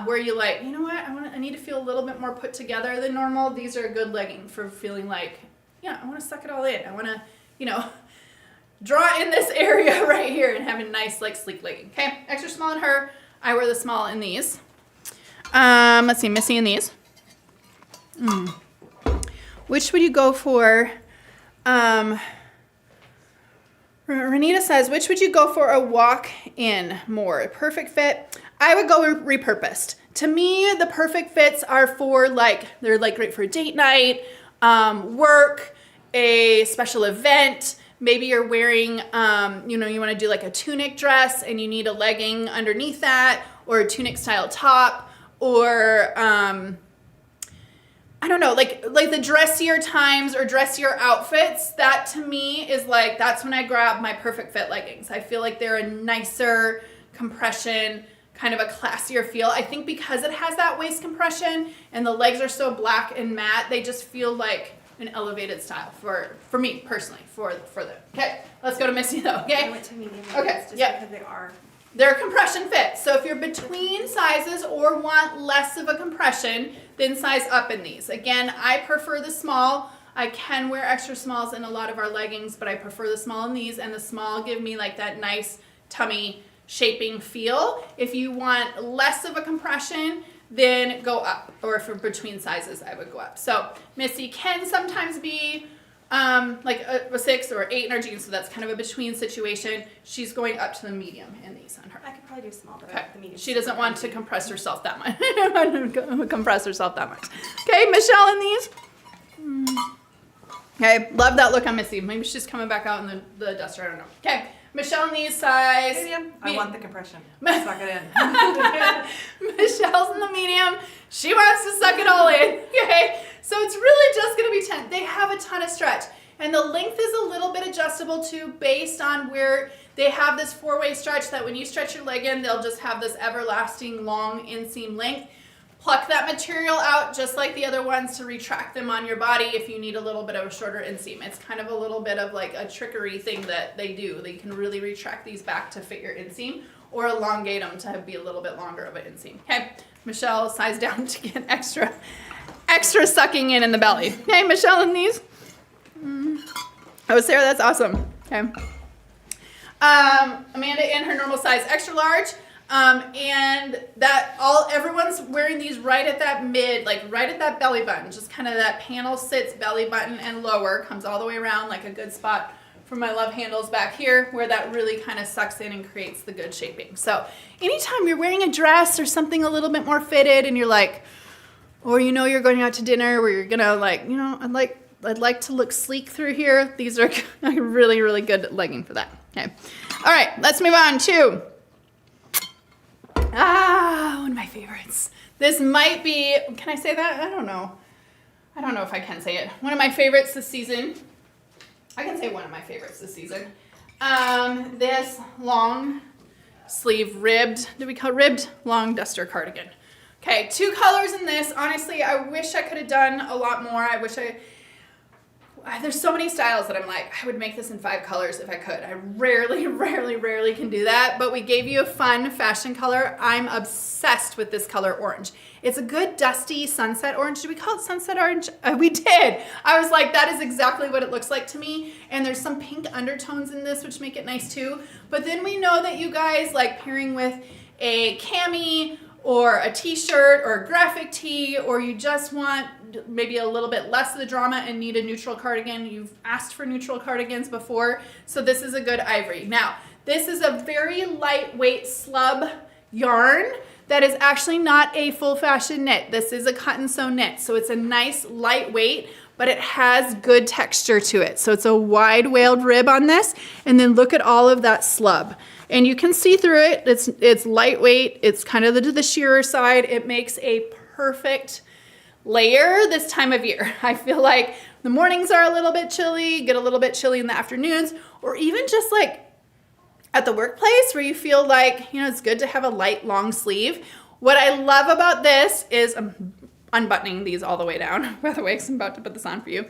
where you're like, you know what, I need to feel a little bit more put together than normal. These are a good legging for feeling like, I want to suck it all in. I want to, draw in this area right here and have a nice, like, sleek legging. Okay, extra small in her. I wear the small in these. Let's see, Missy in these. Which would you go for? Renita says, which would you go for a walk in more? A perfect fit? I would go repurposed. To me, the perfect fits are for they're great for a date night, work, a special event. Maybe you're wearing, you want to do like a tunic dress and you need a legging underneath that, or a tunic style top, or I don't know, like the dressier times or dressier outfits. That to me is that's when I grab my perfect fit leggings. I feel like they're a nicer compression, kind of a classier feel. I think because it has that waist compression and the legs are so black and matte, they just feel like an elevated style for me personally, for them. Okay, let's go to Missy though. Okay. I went to medium. Okay. Just Yep. because They're compression fit. So if you're between sizes or want less of a compression, then size up in these. Again, I prefer the small. I can wear extra smalls in a lot of our leggings, but I prefer the small in these, and the small give me like that nice tummy shaping feel. If you want less of a compression, then go up, or for between sizes, I would go up. So Missy can sometimes be like a 6 or 8 in our jeans, so that's kind of a between situation. She's going up to the medium in these on her. I could probably do small, but Okay. the medium. She doesn't want to compress herself that much. Okay, Michelle in these. Okay, love that look on Missy. Maybe she's coming back out in the duster, I don't know. Okay, Michelle in these size. Medium. I want the compression. Suck it in. Michelle's in the medium. She wants to suck it all in. Okay, so it's really just gonna be 10. They have a ton of stretch. And the length is a little bit adjustable too, based on where they have this 4-way stretch that when you stretch your leg in, they'll just have this everlasting long inseam length. Pluck that material out just like the other ones to retract them on your body if you need a little bit of a shorter inseam. It's kind of a little bit of like a trickery thing that they do. They can really retract these back to fit your inseam or elongate them to be a little bit longer of an inseam. Okay, Michelle, size down to get extra sucking in the belly. Okay, Michelle in these. Oh, Sarah, that's awesome. Okay. Amanda in her normal size, extra large. And everyone's wearing these right at that right at that belly button, just kind of that panel sits belly button and lower, comes all the way around like a good spot for my love handles back here where that really kind of sucks in and creates the good shaping. So anytime you're wearing a dress or something a little bit more fitted and you're like, or you're going out to dinner where you're gonna I'd like to look sleek through here. These are a really, really good legging for that. Okay. All right, let's move on to one of my favorites. This might be, can I say that? I don't know if I can say it. One of my favorites this season. I can say one of my favorites this season. This long sleeve ribbed long duster cardigan. Okay, 2 colors in this. Honestly, I wish I could have done a lot more. There's so many styles that I'm like, I would make this in 5 colors if I could. I rarely can do that, but we gave you a fun fashion color. I'm obsessed with this color orange. It's a good dusty sunset orange. Did we call it sunset orange? We did. I was like, that is exactly what it looks like to me. And there's some pink undertones in this, which make it nice too. But then we know that you guys like pairing with a cami or a t-shirt or a graphic tee, or you just want maybe a little bit less of the drama and need a neutral cardigan. You've asked for neutral cardigans before, so this is a good ivory. Now, this is a very lightweight slub yarn that is actually not a full fashion knit. This is a cotton sew knit, so it's a nice lightweight, but it has good texture to it. So it's a wide wailed rib on this, and then look at all of that slub. And you can see through it. It's lightweight. It's kind of the shearer side. It makes a perfect layer this time of year. I feel like the mornings are a little bit chilly, get a little bit chilly in the afternoons, or even just like at the workplace where you feel like, it's good to have a light long sleeve. What I love about this is, I'm unbuttoning these all the way down, by the way, because I'm about to put this on for you.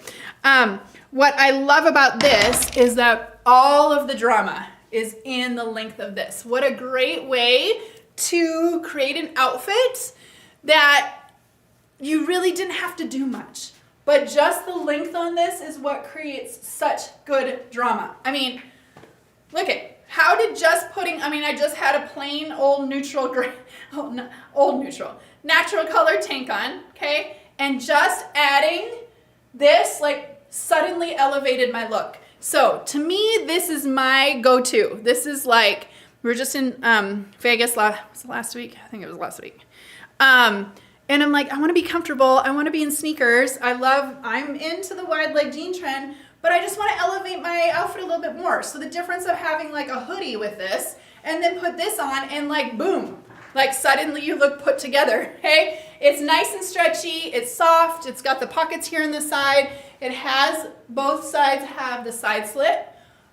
What I love about this is that all of the drama is in the length of this. What a great way to create an outfit that you really didn't have to do much, but just the length on this is what creates such good drama. I mean, look at how did just putting, I just had a plain old neutral natural color tank on, okay? And just adding this suddenly elevated my look. So to me, this is my go-to. This is like, we were just in Vegas last week. I think it was last week. And I'm like, I want to be comfortable. I want to be in sneakers. I'm into the wide leg jean trend, but I just want to elevate my outfit a little bit more. So the difference of having like a hoodie with this and then put this on and boom, suddenly you look put together, okay? It's nice and stretchy. It's soft. It's got the pockets here on the side. It has, both sides have the side slit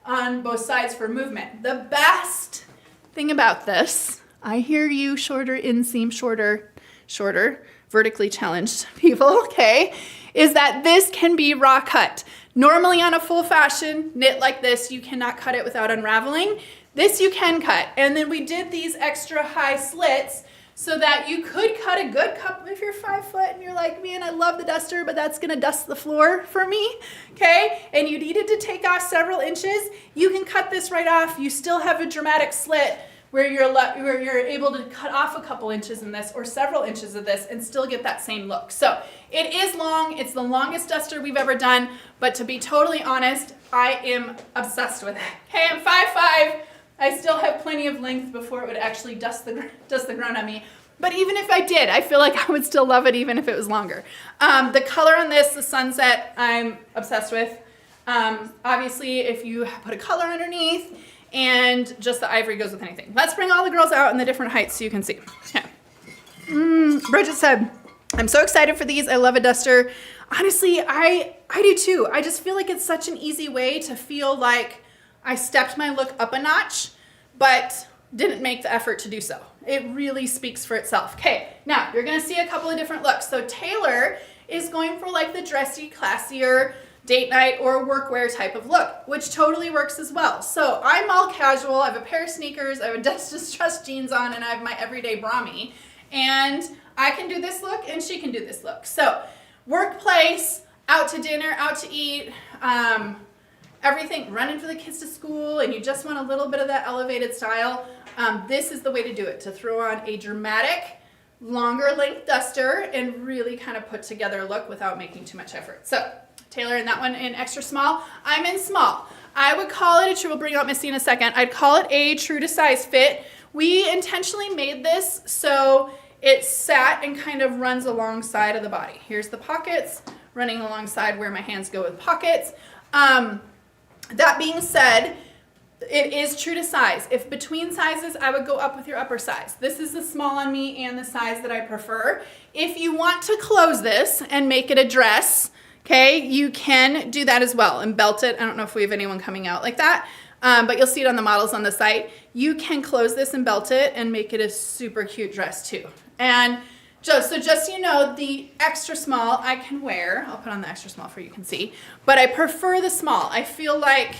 on both sides for movement. The best thing about this, I hear you shorter inseam, shorter, vertically challenged people, okay, is that this can be raw cut. Normally on a full fashion knit like this, you cannot cut it without unraveling. This you can cut. And then we did these extra high slits so that you could cut a good couple, if you're 5 foot and you're like, man, I love the duster, but that's gonna dust the floor for me, okay? And you needed to take off several inches, you can cut this right off. You still have a dramatic slit where you're able to cut off a couple inches in this or several inches of this and still get that same look. So it is long, it's the longest duster we've ever done, but to be totally honest, I am obsessed with it. Okay, I'm 5'5", I still have plenty of length before it would actually dust the ground on me. But even if I did, I feel like I would still love it even if it was longer. The color on this, the sunset, I'm obsessed with. Obviously, if you put a color underneath, and just the ivory goes with anything. Let's bring all the girls out in the different heights so you can see. Yeah. Bridget said, I'm so excited for these. I love a duster. Honestly, I do too. I just feel like it's such an easy way to feel like I stepped my look up a notch, but didn't make the effort to do so. It really speaks for itself. Okay, now you're gonna see a couple of different looks. So Taylor is going for like the dressy, classier, date night or workwear type of look, which totally works as well. So I'm all casual. I have a pair of sneakers, I have a distressed jeans on, and I have my everyday Brahmi. And I can do this look and she can do this look. So workplace, out to dinner, out to eat, everything, running for the kids to school, and you just want a little bit of that elevated style, this is the way to do it, to throw on a dramatic, longer length duster and really kind of put together a look without making too much effort. So Taylor in that one in extra small. I'm in small. I would call it a true, we'll bring out Missy in a second, I'd call it a true to size fit. We intentionally made this so it sat and kind of runs alongside of the body. Here's the pockets, running alongside where my hands go with pockets. That being said, it is true to size. If between sizes, I would go up with your upper size. This is the small on me and the size that I prefer. If you want to close this and make it a dress, okay, you can do that as well and belt it. I don't know if we have anyone coming out like that, but you'll see it on the models on the site. You can close this and belt it and make it a super cute dress too. And just so you know, the extra small I can wear. I'll put on the extra small for you can see, but I prefer the small. I feel like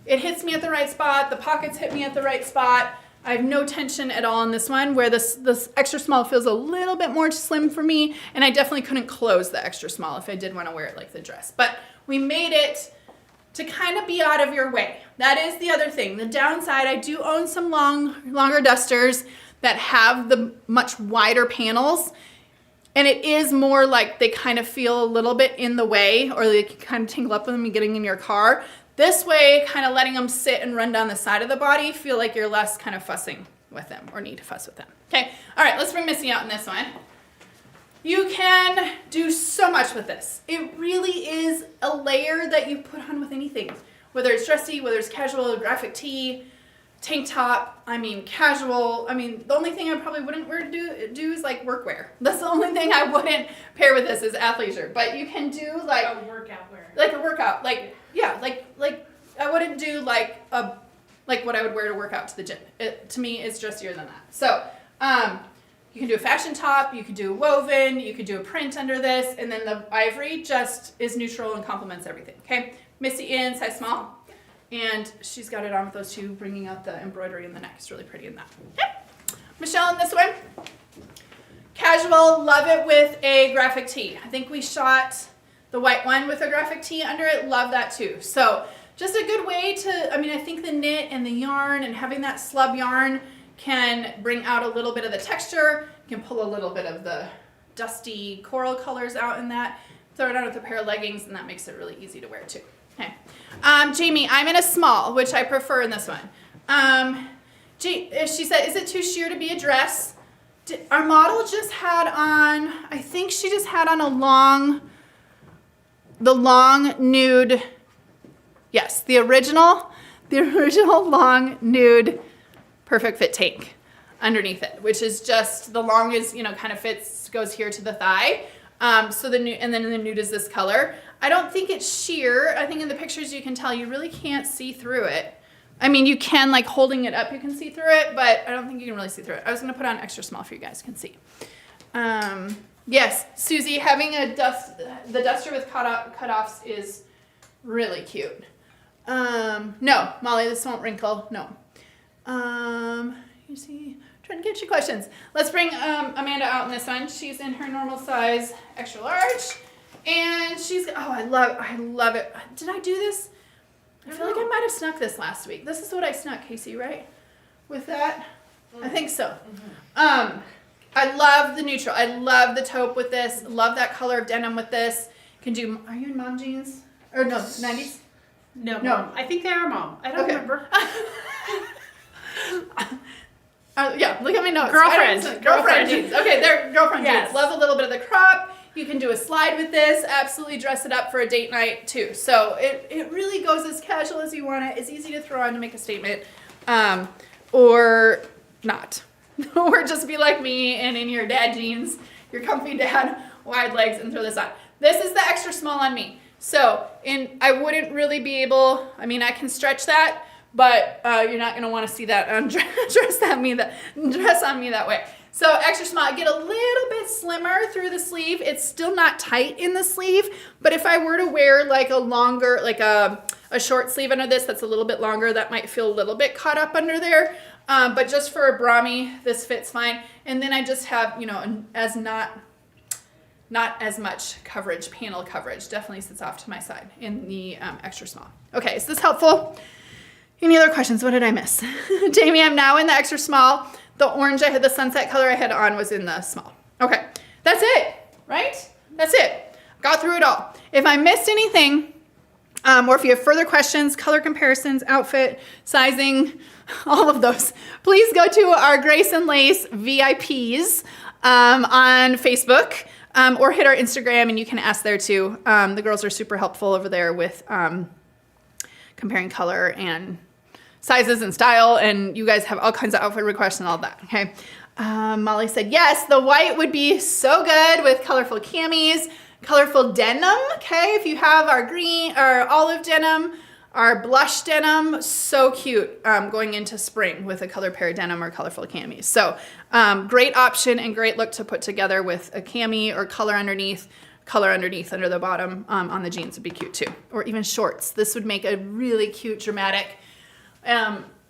it hits me at the right spot. The pockets hit me at the right spot. I have no tension at all in this one, where this extra small feels a little bit more slim for me, and I definitely couldn't close the extra small if I did want to wear it like the dress. But we made it to kind of be out of your way. That is the other thing. The downside, I do own some longer dusters that have the much wider panels, and it is more like they kind of feel a little bit in the way, or they can kind of tangle up with them and getting in your car. This way, kind of letting them sit and run down the side of the body, feel like you're less kind of fussing with them or need to fuss with them. Okay, all right, let's bring Missy out in this one. You can do so much with this. It really is a layer that you put on with anything, whether it's dressy, whether it's casual, graphic tee, tank top, I mean casual. I mean, the only thing I probably wouldn't wear to do is like workwear. That's the only thing I wouldn't pair with this is athleisure. But you can do like A workout wear. like a workout, like yeah, like I wouldn't do like what I would wear to work out to the gym. It, to me, it's dressier than that. So you can do a fashion top, you could do a woven, you could do a print under this, and then the ivory just is neutral and complements everything. Okay, Missy in size small. And she's got it on with those two, bringing out the embroidery in the neck. It's really pretty in that. Okay. Michelle in this one. Casual, love it with a graphic tee. I think we shot the white one with a graphic tee under it. Love that too. So just a good way to, I mean, I think the knit and the yarn and having that slub yarn can bring out a little bit of the texture. You can pull a little bit of the dusty coral colors out in that. Throw it on with a pair of leggings, and that makes it really easy to wear too. Okay. Jamie, I'm in a small, which I prefer in this one. She said, is it too sheer to be a dress? Our model just had on, I think she just had on the long nude, yes, the original long nude perfect fit tank underneath it, which is just the long is, kind of fits, goes here to the thigh. So the nude, and then the nude is this color. I don't think it's sheer. I think in the pictures you can tell you really can't see through it. I mean, you can, like holding it up, you can see through it, but I don't think you can really see through it. I was gonna put on extra small for you guys can see. Yes, Susie, having the duster with cutoffs is really cute. No, Molly, this won't wrinkle, no. You see, trying to get you questions. Let's bring Amanda out in this one. She's in her normal size, extra large. And she's, oh, I love it. Did I do this? I feel like I might have snuck this last week. This is what I snuck, Casey, right? With that? I think so. I love the neutral. I love the taupe with this. Love that color of denim with this. Can do, are you in mom jeans? Or no, 90s? No. Mom. I think they are mom. I don't remember. Yeah, look at my notes. Girlfriend jeans. Okay, they're girlfriend Yes. jeans. Love a little bit of the crop. You can do a slide with this. Absolutely dress it up for a date night too. So it really goes as casual as you want it. It's easy to throw on to make a statement, or not, or just be like me and in your dad jeans, your comfy dad wide legs, and throw this on. this is the extra small on me. So, I wouldn't really be able, I mean, I can stretch that, but you're not gonna wanna see that dress on me that way. So extra small, I get a little bit slimmer through the sleeve. It's still not tight in the sleeve, but if I were to wear like a longer, like a short sleeve under this that's a little bit longer, that might feel a little bit caught up under there. But just for a brami, this fits fine. And then I just have, you know, as not as much coverage, panel coverage, definitely sits off to my side in the extra small. Okay, is this helpful? Any other questions? What did I miss? Jamie, I'm now in the extra small. The orange I had, the sunset color I had on was in the small. Okay, that's it, right? That's it. Got through it all. If I missed anything, or if you have further questions, color comparisons, outfit, sizing, all of those, please go to our Grace and Lace VIPs on Facebook, or hit our Instagram and you can ask there too. The girls are super helpful over there with comparing color and sizes and style, and you guys have all kinds of outfit requests and all that, okay? Molly said, yes, the white would be so good with colorful camis, colorful denim, okay? If you have our green or olive denim, our blush denim, so cute going into spring with a color pair of denim or colorful camis. So great option and great look to put together with a cami or color underneath under the bottom on the jeans would be cute too. Or even shorts. This would make a really cute, dramatic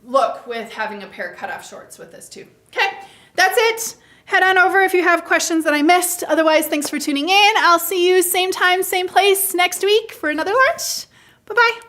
look with having a pair of cutoff shorts with this too. Okay, that's it. Head on over if you have questions that I missed. Otherwise, thanks for tuning in. I'll see you same time, same place next week for another lunch. Bye-bye.